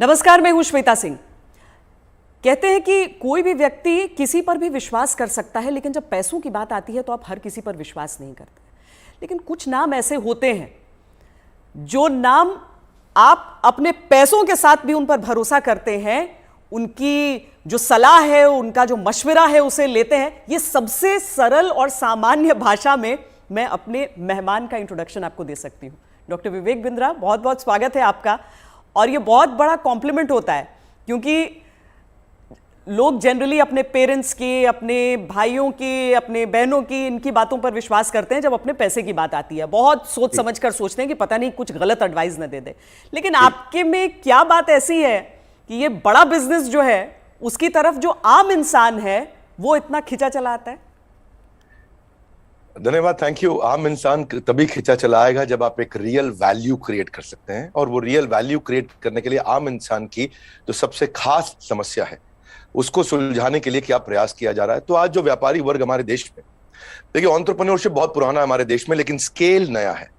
नमस्कार, मैं हूं श्वेता सिंह। कहते हैं कि कोई भी व्यक्ति किसी पर भी विश्वास कर सकता है, लेकिन जब पैसों की बात आती है तो आप हर किसी पर विश्वास नहीं करते। लेकिन कुछ नाम ऐसे होते हैं जो नाम आप अपने पैसों के साथ भी उन पर भरोसा करते हैं, उनकी जो सलाह है, उनका जो मशवरा है उसे लेते हैं। ये सबसे सरल और सामान्य भाषा में मैं अपने मेहमान का इंट्रोडक्शन आपको दे सकती हूँ। डॉक्टर विवेक बिंद्रा, बहुत बहुत स्वागत है आपका। और ये बहुत बड़ा कॉम्प्लीमेंट होता है क्योंकि लोग जनरली अपने पेरेंट्स की, अपने भाइयों की, अपने बहनों की, इनकी बातों पर विश्वास करते हैं। जब अपने पैसे की बात आती है बहुत सोच समझ कर सोचते हैं कि पता नहीं कुछ गलत एडवाइस न दे दे। लेकिन आपके में क्या बात ऐसी है कि ये बड़ा बिजनेस जो है उसकी तरफ जो आम इंसान है वो इतना खिंचा चला आता है? धन्यवाद, थैंक यू। आम इंसान तभी खिंचा चला आएगा जब आप एक रियल वैल्यू क्रिएट कर सकते हैं, और वो रियल वैल्यू क्रिएट करने के लिए आम इंसान की जो सबसे खास समस्या है उसको सुलझाने के लिए क्या प्रयास किया जा रहा है। तो आज जो व्यापारी वर्ग हमारे देश में, देखिए, एंटरप्रेन्योरशिप बहुत पुराना है हमारे देश में, लेकिन स्केल नया है।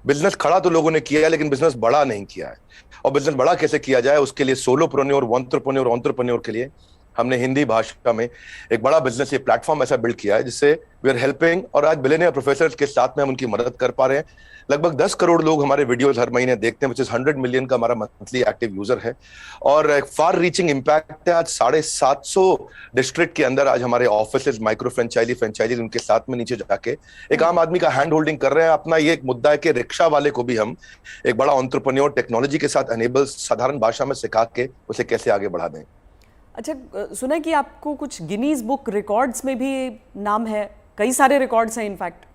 बिजनेस खड़ा तो लोगों ने किया है, लेकिन बिजनेस बड़ा नहीं किया है। और बिजनेस बड़ा कैसे किया जाए, उसके लिए सोलोप्रेन्योर, एंटरप्रेन्योर के लिए हमने हिंदी भाषा में एक बड़ा बिजनेस, ये प्लेटफॉर्म ऐसा बिल्ड किया है जिससे वी आर हेल्पिंग, और आज बिलियनियर प्रोफेसर्स के साथ में हम उनकी मदद कर पा रहे हैं। लगभग 10 करोड़ लोग हमारे वीडियोस हर महीने देखते हैं, विच इज 100 मिलियन का हमारा मंथली एक्टिव यूजर है, और एक फार रीचिंग इम्पैक्ट है। आज 750 डिस्ट्रिक्ट के अंदर आज हमारे ऑफिसेज, माइक्रो फ्रेंचाइजी उनके साथ में नीचे जाके एक आम आदमी का हैंड होल्डिंग कर रहे हैं। अपना ये एक मुद्दा है कि रिक्शा वाले को भी हम एक बड़ा एंटरप्रेन्योर टेक्नोलॉजी के साथ एनेबल, साधारण भाषा में सिखा के उसे कैसे आगे बढ़ा दें। अच्छा, सुना है कि आपको कुछ गिनीज बुक रिकॉर्ड्स में भी नाम है, कई सारे रिकॉर्ड्स हैं इनफैक्ट।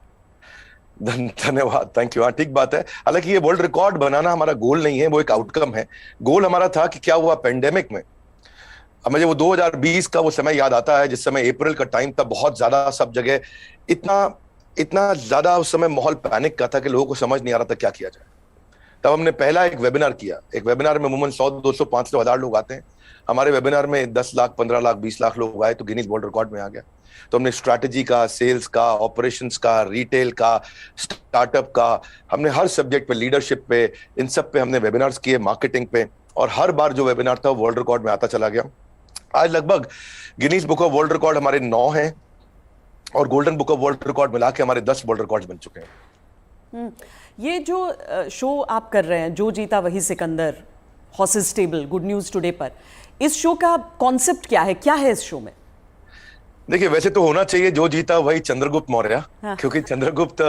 धन्यवाद, थैंक यू। हाँ, ठीक बात है। हालांकि ये वर्ल्ड रिकॉर्ड बनाना हमारा गोल नहीं है, वो एक आउटकम है। गोल हमारा था कि क्या हुआ पेंडेमिक में। अब मुझे वो 2020 का वो समय याद आता है जिस समय अप्रैल का टाइम था, बहुत ज्यादा सब जगह इतना ज्यादा उस समय माहौल पैनिक का था कि लोगों को समझ नहीं आ रहा था क्या किया जाए। तब हमने पहला एक वेबिनार किया। एक वेबिनार में अमूमन 100, 200, 500, 1000 लोग आते हैं। हमारे वेबिनार में 10 लाख, 15 लाख, 20 लाख लोग आए तो गिनीज वर्ल्ड रिकॉर्ड में आ गया। तो हमने स्ट्रैटेजी का, सेल्स का, ऑपरेशंस का, रिटेल का, स्टार्टअप का, हमने हर सब्जेक्ट पे, लीडरशिप पे, इन सब पे हमने वेबिनार्स किए, मार्केटिंग पे, और हर बार जो वेबिनार था वर्ल्ड रिकॉर्ड में आता चला गया। आज लगभग Guinness book of world record हमारे 9 हैं, और golden book of world record मिला के हमारे 10 वर्ल्ड रिकॉर्ड बन चुके हैं। ये जो शो आप कर रहे हैं, जो जीता वही Sikandar, horses table, good news today पर, इस शो का कॉन्सेप्ट क्या है, क्या है इस शो में? देखिए, वैसे तो होना चाहिए जो जीता वही चंद्रगुप्त मौर्य। हाँ। क्योंकि चंद्रगुप्त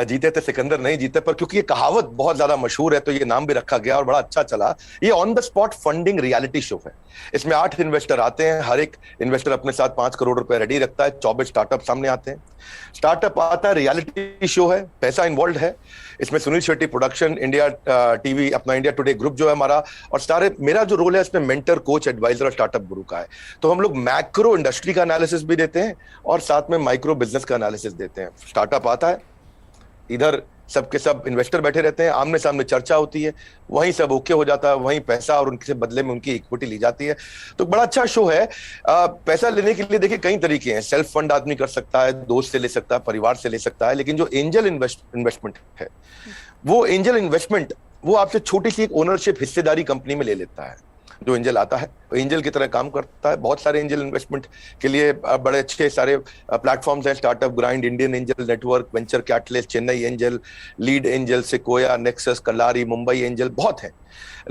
जीते थे, सिकंदर नहीं जीते, पर क्योंकि ये कहावत बहुत ज्यादा मशहूर है तो ये नाम भी रखा गया और बड़ा अच्छा चला। ये on the spot funding reality show है। इसमें 8 इन्वेस्टर आते हैं, हर एक इन्वेस्टर अपने साथ 5 करोड़ रुपए रेडी रखता है। 24 स्टार्टअप सामने आते हैं। स्टार्टअप आता है, रियलिटी शो है, पैसा इन्वॉल्व है। इसमें Sunil Shetty production, India TV, अपना इंडिया टुडे ग्रुप जो है हमारा, और सारे, मेरा जो रोल है इसमें मेंटर, कोच, एडवाइजर और स्टार्टअप गुरु का है। तो हम लोग मैक्रो इंडस्ट्री का एनालिसिस भी देते हैं और साथ में माइक्रो बिजनेस का एनालिसिस देते हैं। स्टार्टअप आता है, इधर सबके सब इन्वेस्टर बैठे रहते हैं, आमने सामने चर्चा होती है, वहीं सब ओके हो जाता है, वहीं पैसा और उनके बदले में उनकी इक्विटी ली जाती है। तो बड़ा अच्छा शो है। पैसा लेने के लिए देखिए कई तरीके हैं। सेल्फ फंड आदमी कर सकता है, दोस्त से ले सकता है, परिवार से ले सकता है, लेकिन जो एंजल इन्वेस्टमेंट है, वो एंजल इन्वेस्टमेंट वो आपसे छोटी सी एक ओनरशिप, हिस्सेदारी कंपनी में ले लेता है। जो एंजल आता है एंजल की तरह काम करता है। बहुत सारे एंजल इन्वेस्टमेंट के लिए बड़े अच्छे सारे प्लेटफॉर्म्स हैं, startup grind, Indian angel network, venture catalyst, Chennai angel, lead angel, Sequoia, Nexus, Kalaari, Mumbai angel, बहुत हैं।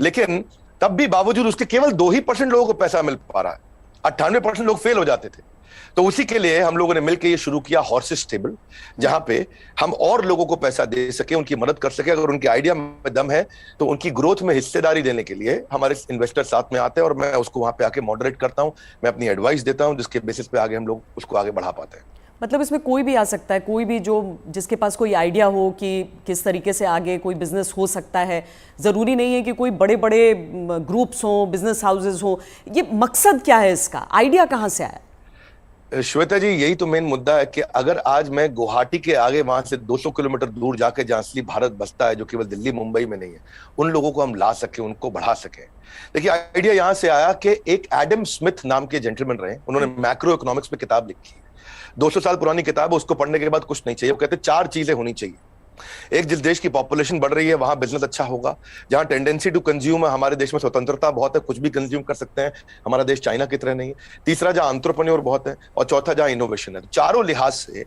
लेकिन तब भी बावजूद उसके केवल 2% लोगों को पैसा मिल पा रहा है। 98% लोग फेल हो जाते थे। तो उसी के लिए हम लोगों ने मिलकर ये शुरू किया हॉर्सेस टेबल, जहां पे हम और लोगों को पैसा दे सके, उनकी मदद कर सके। अगर उनके आइडिया में दम है तो उनकी ग्रोथ में हिस्सेदारी देने के लिए हमारे इन्वेस्टर साथ में आते हैं, और मैं उसको वहां पे आके मॉडरेट करता हूं, मैं अपनी एडवाइस देता हूं, जिसके बेसिस पे आगे हम लोग उसको आगे बढ़ा पाते हैं। मतलब इसमें कोई भी आ सकता है, कोई भी जो जिसके पास कोई आइडिया हो कि किस तरीके से आगे कोई बिजनेस हो सकता है। ज़रूरी नहीं है कि कोई बड़े बड़े ग्रुप्स हों, बिजनेस हाउसेज हों। ये मकसद क्या है इसका, आइडिया कहाँ से आया? श्वेता जी, यही तो मेन मुद्दा है कि अगर आज मैं गुवाहाटी के आगे वहां से 200 किलोमीटर दूर जाके, जहां असली भारत बसता है, जो केवल दिल्ली मुंबई में नहीं है, उन लोगों को हम ला सके, उनको बढ़ा सके। देखिए, आइडिया यहां से आया कि एक एडम स्मिथ नाम के जेंटलमैन रहे, उन्होंने मैक्रो इकोनॉमिक्स पे किताब लिखी है। 200 साल पुरानी किताब है, उसको पढ़ने के बाद कुछ नहीं चाहिए। वो कहते 4 चीजें होनी चाहिए एक जिस देश की पॉपुलेशन बढ़ रही है वहां बिजनेस अच्छा होगा, जहां टेंडेंसी टू कंज्यूम है, हमारे देश में स्वतंत्रता बहुत है, कुछ भी कंज्यूम कर सकते हैं, हमारा देश चाइना की तरह नहीं है। तीसरा, जहां एंटरप्रेन्योर बहुत है, और चौथा जहां इनोवेशन है। चारों लिहाज से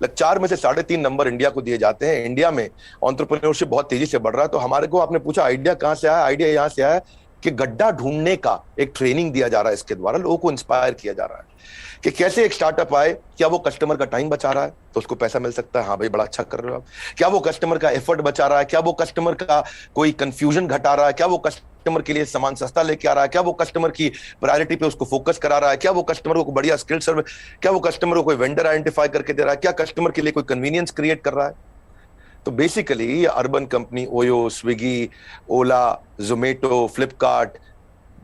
4 में से 3.5 नंबर इंडिया को दिए जाते हैं। इंडिया में एंटरप्रेन्योरशिप बहुत तेजी से बढ़ रहा है। तो हमारे को, आपने पूछा आइडिया कहां से आया, आइडिया यहां से आया कि गड्ढा ढूंढने का एक ट्रेनिंग दिया जा रहा है, इसके द्वारा लोगों को इंस्पायर किया जा रहा है कि कैसे एक स्टार्टअप आए, क्या वो कस्टमर का टाइम बचा रहा है तो उसको पैसा मिल सकता है, हाँ भाई बड़ा अच्छा कर रहे हो आप, क्या वो कस्टमर का एफर्ट बचा रहा है, क्या वो कस्टमर का कोई कंफ्यूजन घटा रहा है, क्या वो कस्टमर के लिए सामान सस्ता लेके आ रहा है, क्या वो कस्टमर की प्रायोरिटी पे उसको फोकस करा रहा है, क्या वो कस्टमर को बढ़िया स्किल सर्विस, क्या वो कस्टमर को कोई वेंडर आइडेंटिफाई करके दे रहा है, क्या कस्टमर के लिए कोई कन्वीनियंस क्रिएट कर रहा है। तो बेसिकली ये urban company OYO, Swiggy, Ola, Zomato, Flipkart,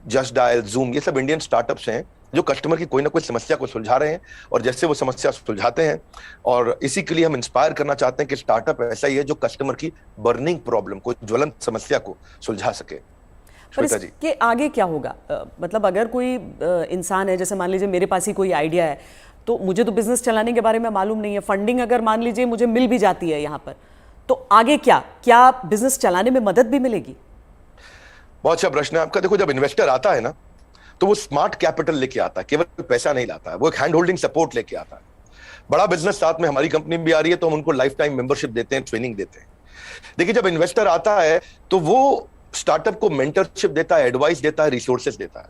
just dial, zoom, ये सब इंडियन स्टार्टअप्स हैं जो कस्टमर की कोई ना कोई समस्या को सुलझा रहे हैं, और जैसे वो समस्या सुलझाते हैं, और इसी के लिए हम इंस्पायर करना चाहते हैं कि स्टार्टअप ऐसा ही है जो कस्टमर की बर्निंग प्रॉब्लम को, ज्वलंत समस्या को सुलझा सके। पर इसके आगे क्या होगा? मतलब अगर कोई इंसान है, जैसे मान लीजिए मेरे पास ही कोई आइडिया है, तो मुझे तो बिजनेस चलाने के बारे में मालूम नहीं है, फंडिंग अगर मान लीजिए मुझे मिल भी जाती है यहाँ पर, तो आगे क्या बिजनेस चलाने में मदद भी मिलेगी? बहुत अच्छा प्रश्न है आपका। देखो, जब इन्वेस्टर आता है ना, तो वो स्मार्ट कैपिटल लेके आता है, केवल पैसा नहीं लाता है, वो एक हैंड होल्डिंग सपोर्ट लेके आता है। बड़ा बिजनेस साथ में हमारी कंपनी भी आ रही है, तो हम उनको लाइफ टाइम मेंबरशिप देते हैं, ट्रेनिंग देते हैं। देखिए, जब इन्वेस्टर आता है तो वो स्टार्टअप को मेंटरशिप देता है, एडवाइस देता है, रिसोर्सेज देता है।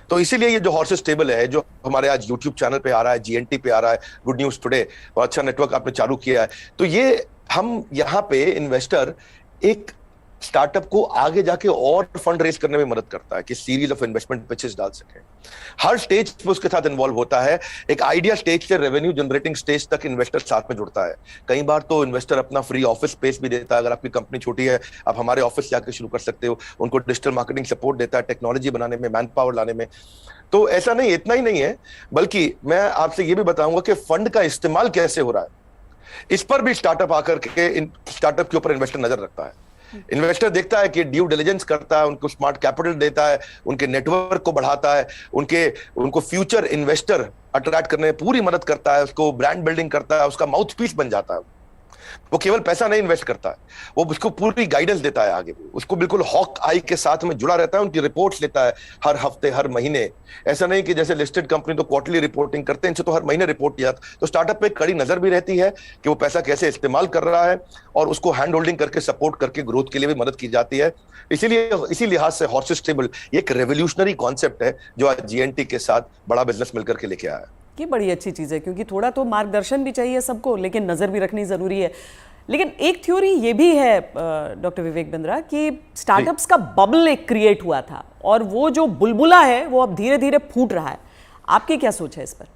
तो इसीलिए ये जो हॉर्सेस टेबल है, जो हमारे आज यूट्यूब चैनल पे आ रहा है, जीएनटी पे आ रहा है, गुड न्यूज टुडे, और अच्छा नेटवर्क आपने चालू किया है, तो ये हम यहाँ पे इन्वेस्टर एक स्टार्टअप को आगे जाके और फंड रेज करने में मदद करता है कि सीरीज ऑफ इन्वेस्टमेंट पिचेस डाल सके। हर स्टेज पे उसके साथ इन्वॉल्व होता है। एक आइडिया स्टेज से रेवेन्यू जनरेटिंग स्टेज तक इन्वेस्टर साथ में जुड़ता है। कई बार तो इन्वेस्टर अपना फ्री ऑफिस स्पेस भी देता है। अगर आपकी कंपनी छोटी है, आप हमारे ऑफिस जाकर शुरू कर सकते हो। उनको डिजिटल मार्केटिंग सपोर्ट देता है, टेक्नोलॉजी बनाने में, मैन पावर लाने में। तो ऐसा नहीं, इतना ही नहीं है, बल्कि मैं आपसे ये भी बताऊंगा कि फंड का इस्तेमाल कैसे हो रहा है, इस पर भी स्टार्टअप आकर के स्टार्टअप के ऊपर इन्वेस्टर नजर रखता है। इन्वेस्टर देखता है कि ड्यू डिलिजेंस करता है, उनको स्मार्ट कैपिटल देता है, उनके नेटवर्क को बढ़ाता है, उनको फ्यूचर इन्वेस्टर अट्रैक्ट करने में पूरी मदद करता है, उसको ब्रांड बिल्डिंग करता है, उसका माउथ पीस बन जाता है। वो केवल पैसा नहीं इन्वेस्ट करता है, वो उसको पूरी गाइडेंस देता है आगे, उसको बिल्कुल हॉक आई के साथ में जुड़ा रहता है, उनकी रिपोर्ट्स लेता है हर हफ्ते, हर महीने। ऐसा नहीं कि जैसे लिस्टेड कंपनी तो क्वार्टरली रिपोर्टिंग करते हैं, इनसे तो हर महीने रिपोर्ट किया। तो स्टार्टअप पे कड़ी नजर भी रहती है कि वो पैसा कैसे इस्तेमाल कर रहा है, और उसको हैंड होल्डिंग करके सपोर्ट करके ग्रोथ के लिए भी मदद की जाती है। इसीलिए इसी लिहाज से हॉर्सेस टेबल एक रेवोल्यूशनरी कॉन्सेप्ट है जो आज जीएनटी के साथ बड़ा बिजनेस मिलकर के लेके आया है। ये बड़ी अच्छी चीज़ है, क्योंकि थोड़ा तो मार्गदर्शन भी चाहिए सबको, लेकिन नज़र भी रखनी ज़रूरी है। लेकिन एक थ्योरी ये भी है डॉक्टर विवेक बिंद्रा कि स्टार्टअप्स का बबल एक क्रिएट हुआ था, और वो जो बुलबुला है वो अब धीरे धीरे फूट रहा है। आपकी क्या सोच है इस पर?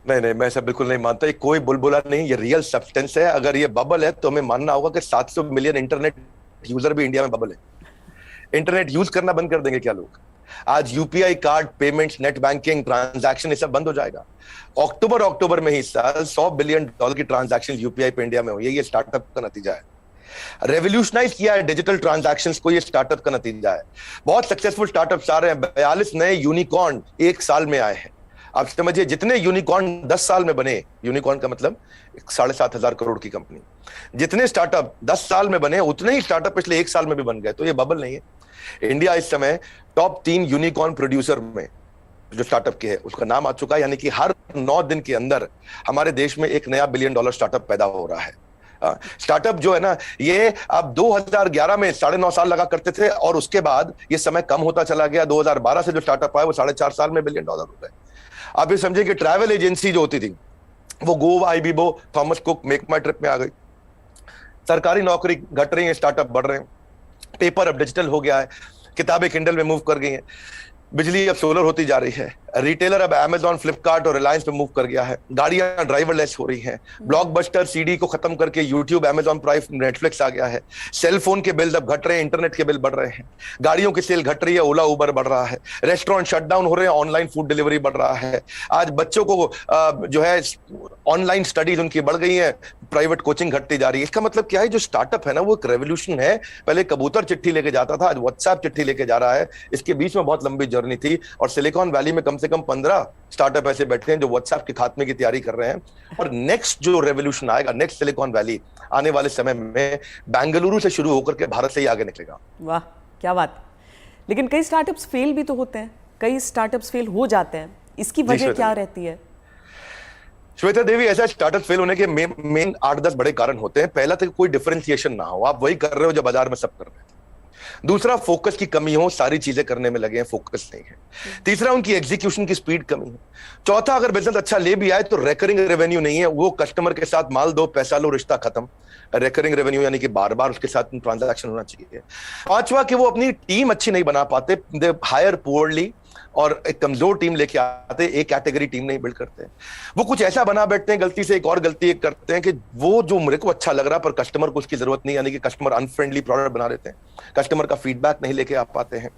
नहीं, मैं ऐसा बिल्कुल नहीं मानता। ये कोई बुलबुला नहीं, ये रियल सब्सटेंस है। अगर ये बबल है तो हमें मानना होगा कि 700 मिलियन इंटरनेट यूजर भी इंडिया में बबल है। इंटरनेट यूज करना बंद कर देंगे क्या लोग? आज UPI card payments, net banking, transaction, ये सब बंद हो जाएगा। अक्टूबर में ही साल $100 बिलियन की ट्रांजैक्शन यूपीआई पे इंडिया में हुई है। ये स्टार्टअप का नतीजा है। रेवोल्यूशनाइज किया है डिजिटल ट्रांजैक्शंस को, ये स्टार्टअप का नतीजा है। बहुत सक्सेसफुल स्टार्टअप्स आ रहे हैं। 42 नए यूनिकॉर्न 1 साल में आए हैं। आप समझिए, जितने यूनिकॉर्न 10 साल में बने, यूनिकॉर्न का मतलब 7,500 करोड़ की कंपनी, जितने स्टार्टअप 10 साल में बने, उतने ही स्टार्टअप पिछले 1 साल में भी बन गए। तो ये बबल नहीं है। इंडिया इस समय टॉप 3 यूनिकॉर्न प्रोड्यूसर में जो स्टार्टअप के है उसका नाम आ चुका है। यानी कि हर 9 दिन के अंदर हमारे देश में एक नया $1 बिलियन स्टार्टअप पैदा हो रहा है। स्टार्टअप जो है ना, ये आप 2011 में 9.5 साल लगा करते थे, और उसके बाद ये समय कम होता चला गया। 2012 से जो स्टार्टअप आया वो 4.5 साल में $1 बिलियन हो गए। आप ये समझिए कि ट्रैवल एजेंसी जो होती थी वो Goibibo, Thomas Cook, make my trip में आ गई। सरकारी नौकरी घट रही है, स्टार्टअप बढ़ रहे हैं। पेपर अब डिजिटल हो गया है, किताबें किंडल में मूव कर गई हैं, बिजली अब सोलर होती जा रही है, रिटेलर अब अमेजॉन, फ्लिपकार्ट और रिलायंस पे मूव कर गया है, गाड़ियां ड्राइवरलेस हो रही हैं, ब्लॉकबस्टर सीडी को खत्म करके यूट्यूब, अमेजॉन प्राइम, नेटफ्लिक्स आ गया है, सेल फोन के बिल अब घट रहे हैं, इंटरनेट के बिल बढ़ रहे हैं, गाड़ियों की सेल घट रही है, ओला उबर बढ़ रहा है, रेस्टोरेंट शटडाउन हो रहे हैं, ऑनलाइन फूड डिलीवरी बढ़ रहा है। आज बच्चों को जो है ऑनलाइन स्टडीज उनकी बढ़ गई है, प्राइवेट कोचिंग घटती जा रही है। इसका मतलब क्या है, जो स्टार्टअप है ना वो एक रेवोल्यूशन है। पहले कबूतर चिट्ठी लेके जाता था, आज व्हाट्सएप चिट्ठी लेके जा रहा है। इसके बीच में बहुत लंबी जर्नी थी, और सिलिकॉन वैली में कम से कम 15 स्टार्टअप ऐसे बैठे हैं जो व्हाट्सएप के खात्मे की तैयारी कर रहे हैं। और नेक्स्ट जो रेवोल्यूशन आएगा, नेक्स्ट सिलिकॉन वैली आने वाले समय में बेंगलुरु से शुरू होकर के भारत से ही आगे निकलेगा। वाह, क्या बात। लेकिन कई स्टार्टअप्स फेल भी तो होते हैं, कई स्टार्टअप्स फेल हो जाते हैं, इसकी वजह क्या रहती है? श्वेता देवी, ऐसा स्टार्टअप फेल होने के मेन 8-10 बड़े कारण होते हैं। पहला तो कोई डिफरेंशिएशन ना हो, आप वही कर रहे हो जो बाजार में सब कर रहे हैं। दूसरा, फोकस की कमी हो, सारी चीजें करने में लगे हैं, फोकस नहीं है। तीसरा, उनकी एग्जीक्यूशन की स्पीड कमी है। चौथा, अगर बिजनेस अच्छा ले भी आए तो रेकरिंग रेवेन्यू नहीं है, वो कस्टमर के साथ माल दो पैसा लो रिश्ता खत्म। रेकरिंग रेवेन्यू यानी कि बार बार उसके साथ ट्रांजैक्शन होना चाहिए। पांचवा, कि वो अपनी टीम अच्छी नहीं बना पाते, दे हायर पुअरली, और एक कमजोर टीम लेके आते, एक कैटेगरी टीम नहीं बिल्ड करते। वो कुछ ऐसा बना बैठते हैं, गलती से एक और गलती एक करते हैं कि वो जो मेरे को अच्छा लग रहा पर कस्टमर को उसकी जरूरत नहीं, यानी कि कस्टमर अनफ्रेंडली प्रोडक्ट बना देते हैं, कस्टमर का फीडबैक नहीं लेके आ पाते हैं।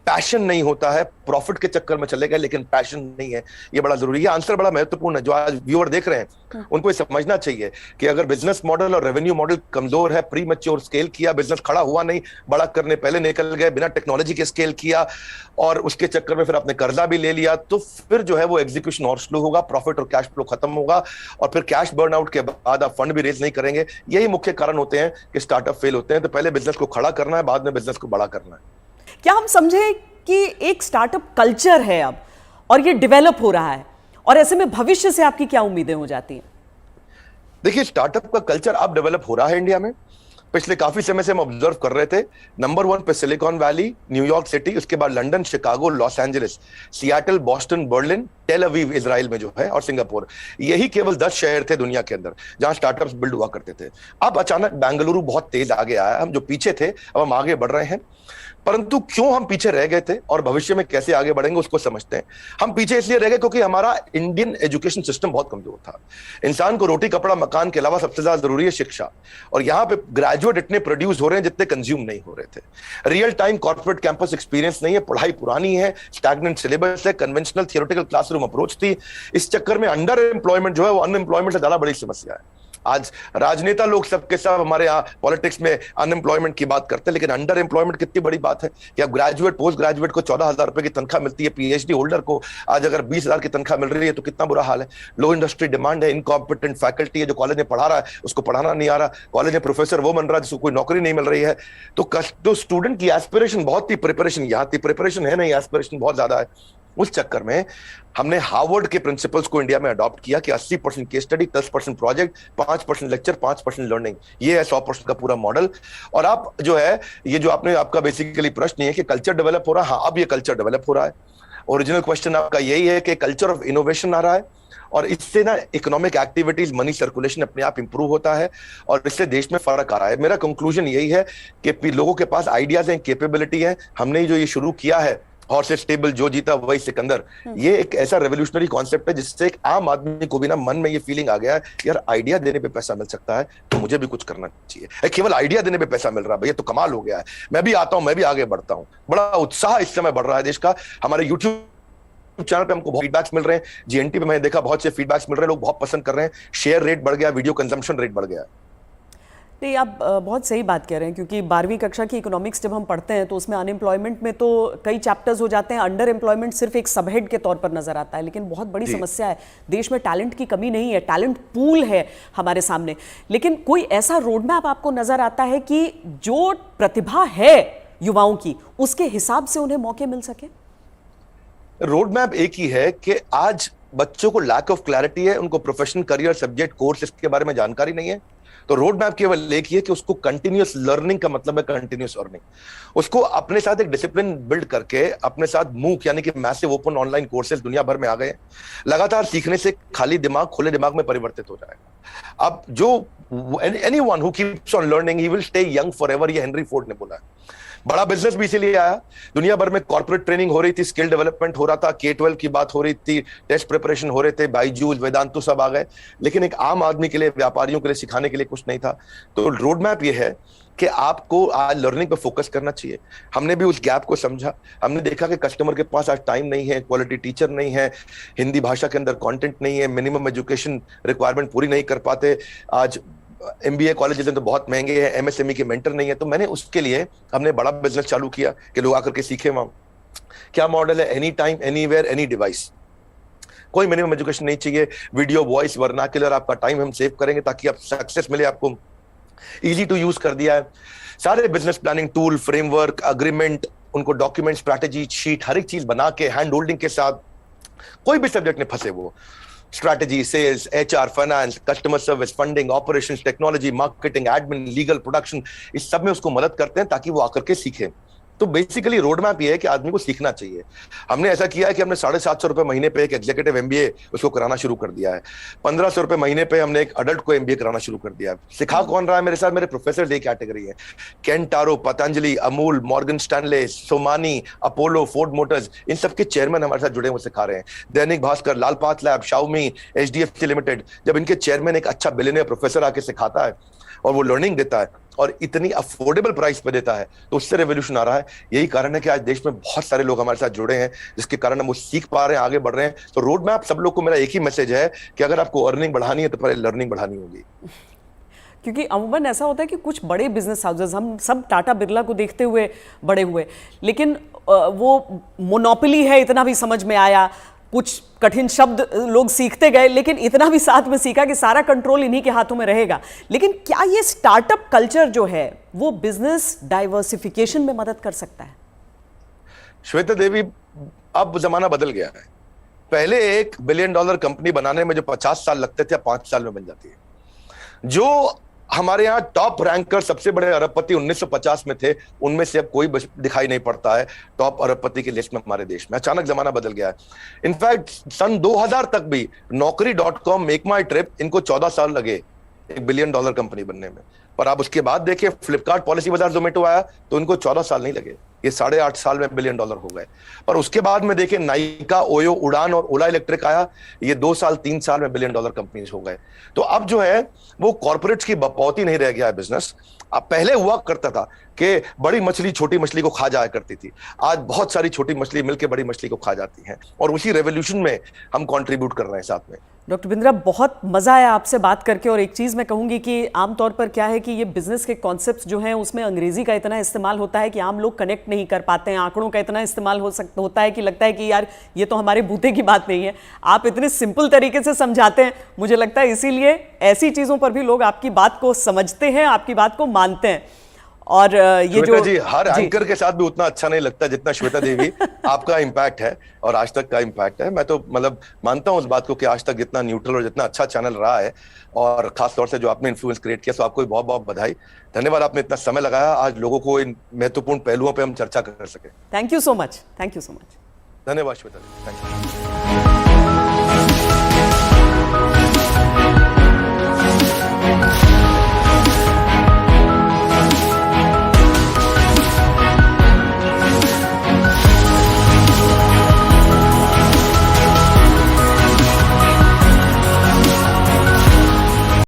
पैशन नहीं होता है, प्रॉफिट के चक्कर में चले गए लेकिन पैशन नहीं है, ये बड़ा जरूरी है। आंसर बड़ा महत्वपूर्ण है। जो आज व्यूअर देख रहे हैं उनको ये समझना चाहिए कि अगर बिजनेस मॉडल और रेवेन्यू मॉडल कमजोर है, प्री मैच्योर स्केल किया, बिजनेस खड़ा हुआ नहीं, बड़ा करने पहले निकल गए, बिना टेक्नोलॉजी के स्केल किया और उसके चक्कर में फिर आपने कर्जा भी ले लिया, तो फिर जो है वो एग्जीक्यूशन और स्लो होगा, प्रॉफिट और कैश फ्लो खत्म होगा, और फिर कैश बर्नआउट के बाद आप फंड भी रेज नहीं करेंगे। यही मुख्य कारण होते हैं कि स्टार्टअप फेल होते हैं। तो पहले बिजनेस को खड़ा करना है, बाद में बिजनेस को बड़ा करना है। क्या हम समझे कि एक स्टार्टअप कल्चर है अब, और ये डेवलप हो रहा है, और ऐसे में भविष्य से आपकी क्या उम्मीदें हो जाती हैं? देखिए, स्टार्टअप का कल्चर अब डेवलप हो रहा है इंडिया में। पिछले काफी समय से हम ऑब्जर्व कर रहे थे, नंबर 1 पे सिलिकॉन वैली, न्यूयॉर्क सिटी, उसके बाद London, Chicago, Los Angeles, Seattle, Boston, Berlin, Tel Aviv Israel में जो है, और सिंगापुर। यही केवल 10 शहर थे दुनिया के अंदर जहां स्टार्टअप्स बिल्ड हुआ करते थे। अब अचानक बेंगलुरु बहुत तेज आगे आया। हम जो पीछे थे अब हम आगे बढ़ रहे हैं। परंतु क्यों हम पीछे रह गए थे और भविष्य में कैसे आगे बढ़ेंगे उसको समझते हैं। हम पीछे इसलिए रह गए क्योंकि हमारा इंडियन एजुकेशन सिस्टम बहुत कमजोर था। इंसान को रोटी कपड़ा मकान के अलावा सबसे ज्यादा जरूरी है शिक्षा, और यहाँ पे ग्रेजुएट इतने प्रोड्यूस हो रहे हैं जितने कंज्यूम नहीं हो रहे थे। Real time corporate campus experience नहीं है, पढ़ाई पुरानी है, स्टैग्नेंट सिलेबस है, कन्वेंशनल थियोरेटिकल क्लासरूम अप्रोच थी। इस चक्कर में अंडर एम्प्लॉयमेंट जो है वो अनएम्प्लॉयमेंट से ज्यादा बड़ी समस्या है। आज राजनेता लोग सबके सब हमारे यहाँ पॉलिटिक्स में अनएम्प्लॉयमेंट की बात करते हैं, लेकिन अंडर एम्प्लॉयमेंट कितनी बड़ी बात है कि अब ग्रेजुएट पोस्ट ग्रेजुएट को 14,000 रुपए की तनख्वाह मिलती है, पीएचडी होल्डर को आज अगर 20,000 की तनख्वाह मिल रही है तो कितना बुरा हाल है। लो इंडस्ट्री डिमांड है, इनकॉम्पिटेंट फैकल्टी है, जो कॉलेज में पढ़ा रहा है उसको पढ़ाना नहीं आ रहा, कॉलेज में प्रोफेसर वो बन रहा है जिसको कोई नौकरी नहीं मिल रही है। तो स्टूडेंट की एस्पिरेशन बहुत थी, प्रिपरेशन यहाँ थी, प्रिपरेशन है नहीं, एस्पिरेशन बहुत ज्यादा है। उस चक्कर में हमने हार्वर्ड के प्रिंसिपल्स को इंडिया में अडॉप्ट किया कि 80% case study, 10% project, 5% lecture, 5% learning, ये है 100% का पूरा मॉडल। और आप जो है ये जो आपका बेसिकली प्रश्न है कि कल्चर डेवलप हो रहा है, हाँ अब ये कल्चर डेवलप हो रहा है। ओरिजिनल क्वेश्चन आपका यही है कि कल्चर ऑफ इनोवेशन आ रहा है, और इससे ना इकोनॉमिक एक्टिविटीज, मनी सर्कुलेशन अपने आप इंप्रूव होता है, और इससे देश में फर्क आ रहा है। मेरा कंक्लूजन यही है कि लोगों के पास आइडियाज हैं, कैपेबिलिटी है। हमने जो ये शुरू किया है हॉर्सेस टेबल, जो जीता वही सिकंदर, ये एक ऐसा रेवोल्यूशनरी कॉन्सेप्ट है जिससे एक आम आदमी को भी ना मन में ये फीलिंग आ गया है यार आइडिया देने पे पैसा मिल सकता है तो मुझे भी कुछ करना चाहिए। केवल आइडिया देने पे पैसा मिल रहा है, भैया तो कमाल हो गया है, मैं भी आता हूं, मैं भी आगे बढ़ता हूं। बड़ा उत्साह इस समय बढ़ रहा है देश का। हमारे यूट्यूब चैनल पे हमको बहुत फीडबैक्स मिल रहे हैं, जीएनटी पे मैंने देखा बहुत से फीडबैक्स मिल रहे हैं, लोग बहुत पसंद कर रहे हैं, शेयर रेट बढ़ गया, वीडियो कंजम्पशन रेट बढ़ गया। नहीं, आप बहुत सही बात कह रहे हैं, क्योंकि 12वीं कक्षा की इकोनॉमिक्स जब हम पढ़ते हैं तो उसमें अनएम्प्लॉयमेंट में तो कई चैप्टर्स हो जाते हैं, अंडर एम्प्लॉयमेंट सिर्फ एक सबहेड के तौर पर नजर आता है। लेकिन बहुत बड़ी समस्या है, देश में टैलेंट की कमी नहीं है, टैलेंट पूल है हमारे सामने। लेकिन कोई ऐसा रोड मैप आपको नजर आता है कि जो प्रतिभा है युवाओं की उसके हिसाब से उन्हें मौके मिल सके? रोड मैप एक ही है कि आज बच्चों को लैक ऑफ क्लैरिटी है, उनको प्रोफेशनल करियर सब्जेक्ट कोर्स इसके बारे में जानकारी नहीं है। तो रोड मैप केवल एक ही है कि उसको कंटिन्यूअस लर्निंग का मतलब है कंटिन्यूअस अर्निंग। उसको अपने साथ एक डिसिप्लिन बिल्ड करके अपने साथ मूक यानी कि मैसिव ओपन ऑनलाइन कोर्सेज दुनिया भर में आ गए। लगातार सीखने से खाली दिमाग खुले दिमाग में परिवर्तित हो जाएगा। अब जो anyone who keeps on learning he will stay young forever, ये हेनरी फोर्ड ने बोला है। बड़ा बिजनेस भी इसीलिए आया, दुनिया भर में कॉर्पोरेट ट्रेनिंग हो रही थी, स्किल डेवलपमेंट हो रहा था, K-12 की बात हो रही थी, टेस्ट प्रिपरेशन हो रहे थे, बायजूस, वेदांतु सब आ गए, लेकिन एक आम आदमी के लिए, व्यापारियों के लिए सिखाने के लिए कुछ नहीं था। तो रोड मैप ये है कि आपको आज लर्निंग पे फोकस करना चाहिए। हमने भी उस गैप को समझा, हमने देखा कि कस्टमर के पास आज टाइम नहीं है, क्वालिटी टीचर नहीं है, हिंदी भाषा के अंदर कंटेंट नहीं है, मिनिमम एजुकेशन रिक्वायरमेंट पूरी नहीं कर पाते, आज MBA कॉलेजेस तो बहुत महंगे हैं, MSME के मेंटर नहीं है। तो मैंने उसके लिए हमने बड़ा बिजनेस चालू किया कि लोग आकर के सीखे वहां। क्या मॉडल है? Any time, anywhere, any device. कोई मिनिमम एजुकेशन नहीं चाहिए। वीडियो, वॉइस, वर्नाक्युलर, आपका टाइम हम सेव करेंगे ताकि आप सक्सेस मिले आपको। इजी टू यूज कर दिया है। सारे business planning tool, framework, agreement, उनको डॉक्यूमेंट, स्ट्रैटेजी शीट, हर एक चीज बना के हैंड होल्डिंग के साथ, कोई भी सब्जेक्ट में फंसे वो, strategy, sales, HR, finance, customer service, funding, operations, technology, marketing, admin, legal, production, इस सब में उसको मदद करते हैं ताकि वो आकर के सीखे। तो बेसिकली रोड मैप ये है कि आदमी को सीखना चाहिए। हमने ऐसा किया है कि हमने 750 रुपए महीने पे एक एग्जीक्यूटिव एमबीए उसको कराना शुरू कर दिया है। 1500 रुपए महीने पे हमने एक अडल्ट को एमबीए कराना शुरू कर दिया है। सिखा कौन रहा है मेरे साथ? मेरे प्रोफेसर एक कैटेगरी है। केंटारो, Patanjali, Amul, Morgan Stanley, Somani, Apollo, Ford Motors, इन सबके चेयरमैन हमारे साथ जुड़े हुए सिखा रहे हैं। Dainik Bhaskar, Lal Path Lab, Xiaomi, HDFC Limited, जब इनके चेयरमैन एक अच्छा बिलियनियर प्रोफेसर आके सिखाता है और वो लर्निंग देता है और इतनी अफोर्डेबल प्राइस पे देता है, तो उससे रेवोल्यूशन आ रहा है। यही कारण है कि आज देश में बहुत सारे लोग हमारे साथ जुड़े हैं, जिसके कारण हम वो सीख पा रहे हैं, आगे बढ़ रहे हैं। तो रोड मैप सब लोग को मेरा एक ही मैसेज है कि अगर आपको अर्निंग बढ़ानी है तो पहले लर्निंग बढ़ानी होगी। क्योंकि अमूमन ऐसा होता है कि कुछ बड़े बिजनेस हाउसेस, हम सब टाटा बिरला को देखते हुए बड़े हुए, लेकिन वो मोनोपोली है इतना भी समझ में आया। कुछ कठिन शब्द लोग सीखते गए, लेकिन इतना भी साथ में सीखा कि सारा कंट्रोल इन्हीं के हाथों में रहेगा। लेकिन क्या ये स्टार्टअप कल्चर जो है वो बिजनेस डाइवर्सिफिकेशन में मदद कर सकता है? श्वेता देवी, अब जमाना बदल गया है। पहले $1 बिलियन कंपनी बनाने में जो 50 साल लगते थे, 5 साल में बन जाती है। जो हमारे यहाँ टॉप रैंकर सबसे बड़े अरबपति 1950 में थे, उनमें से अब कोई दिखाई नहीं पड़ता है टॉप अरबपति की लिस्ट में हमारे देश में। अचानक जमाना बदल गया है। इनफैक्ट सन 2000 तक भी नौकरी.com, मेक माई ट्रिप, इनको 14 साल लगे $1 बिलियन कंपनी बनने में। पर आप उसके बाद देखिए, फ्लिपकार्ट, पॉलिसी बाजार, जोमेटो आया तो इनको 14 साल नहीं लगे, ये 8.5 साल में $1 बिलियन हो गए। पर उसके बाद में देखिए, नाइका, ओयो, उड़ान और ओला इलेक्ट्रिक आया, ये 2 साल 3 साल में $1 बिलियन कंपनीज हो गए। तो अब जो है वो कॉर्पोरेट्स की बपौती नहीं रह गया है बिजनेस। अब पहले हुआ करता था कि बड़ी मछली छोटी मछली को खा जाया करती थी, आज बहुत सारी छोटी मछली मिलकर बड़ी मछली को खा जाती हैं, और उसी रेवोल्यूशन में हम कंट्रीब्यूट कर रहे हैं साथ में। डॉक्टर बिंद्रा, बहुत मज़ा आया आपसे बात करके। और एक चीज़ मैं कहूँगी कि आमतौर पर क्या है कि ये बिजनेस के कॉन्सेप्ट्स जो हैं उसमें अंग्रेजी का इतना इस्तेमाल होता है कि आम लोग कनेक्ट नहीं कर पाते हैं। आंकड़ों का इतना इस्तेमाल होता है कि लगता है कि यार ये तो हमारे बूते की बात नहीं है। आप इतने सिंपल तरीके से समझाते हैं, मुझे लगता है इसीलिए ऐसी चीज़ों पर भी लोग आपकी बात को समझते हैं, आपकी बात को मानते हैं। और ये जो जी, हर एंकर के साथ भी उतना अच्छा नहीं लगता जितना श्वेता देवी आपका इम्पैक्ट है और आज तक का इम्पैक्ट है। मैं तो मतलब मानता हूं उस बात को कि आज तक जितना न्यूट्रल और जितना अच्छा चैनल रहा है, और खास तौर से जो आपने इन्फ्लुएंस क्रिएट किया, तो आपको बहुत बहुत बधाई। धन्यवाद, आपने इतना समय लगाया आज लोगों को इन महत्वपूर्ण पहलुओं पर हम चर्चा कर सके। Thank you so much. Thank you so much. धन्यवाद श्वेता देवी, थैंक यू।